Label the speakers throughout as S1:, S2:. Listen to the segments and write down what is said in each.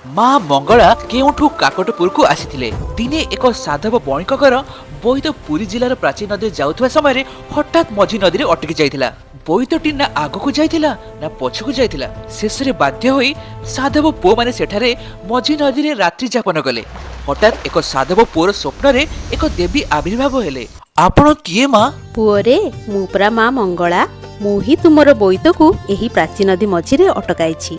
S1: माँ मंगला केउठू काकटपुर को आसीथिले। दिने एक साधव बणिकर बोईत पुरी जिलार प्राचीन नदी जाउथुवा समय हठात मझी नदी रे अटकी जाइथिला। बोईतटी ना आगकू जाइथिला ना पछकू जाइथिला। शेषरे बाध्य होई साधव पुओ माने सेठारे मझी नदी रे रात्रि यापन कले। हठात एक साधव पुओर स्वप्न रे एक देवी आविर्भाव हेले। आपण किए माँ?
S2: पुओरे मुपरा माँ मंगला मुही तुमर बोईतकू एही प्राचीन नदी मझिरे अटकाइछि।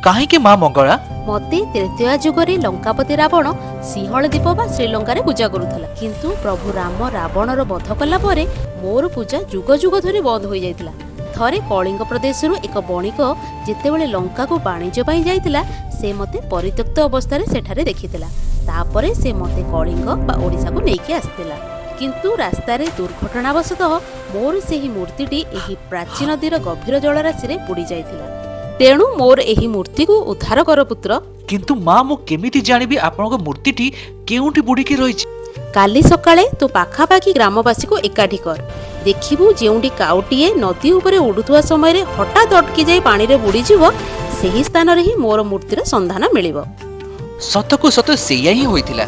S1: काहेकि माँ मंगला?
S2: मते तृतीय जुगरे लंकापति रावण सिंहल दीप बा श्रीलंका रे पूजा करुथला, किंतु प्रभु राम रावणर वध कला परे मोर पूजा जुग जुग धरि बंद होई जाइतिला। थरे कलिंग प्रदेशरु एक बणिक जेतेबेले लंका को वाणिज्य पई जाइतिला से मते परित्यक्त अवस्था रे सेठारे देखितिला। तापरे से मते कलिंग बा ओडिसा को नेकी आस्तिला, किंतु रास्ता रे दुर्घटनावशतः मोर सेही मूर्तिटी एही प्राचीन नदीर गभीर जलराशि रे बुडी जाइतिला। तेणु मोर एही मूर्ति को उद्धार कर पुत्र।
S1: किंतु माँ मु केमिति जानिबि आपनक मूर्तिटी केउठी बुडीकी रहिछि?
S2: काली सकाळे तो पाखापाखी ग्रामवासी को एकाठी कर, देखिबु जेउंडी काउटीए नदी उपरे उडुथुवा समय रे हठात अटकी जाई पानी रे बुडी जीव, सेही स्थान रे ही मोर मूर्तिर संधान मिलिबो।
S1: सतकु सत सेया ही होइतिला।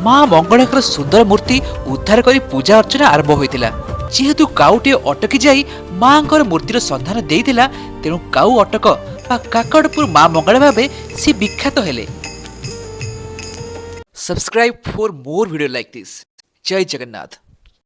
S1: माँ मंगलाकर सुंदर मूर्ति उद्धार करी पूजा अर्चना आरंभ होइतिला। जेहेतु काउटी अटकी जाई माँकर मूर्तिर संधान देइतिला, तेणु काउ अटक बा काकटपुर माँ मंगला भावे से विख्यात हेले। Subscribe for more video like this. जय जगन्नाथ।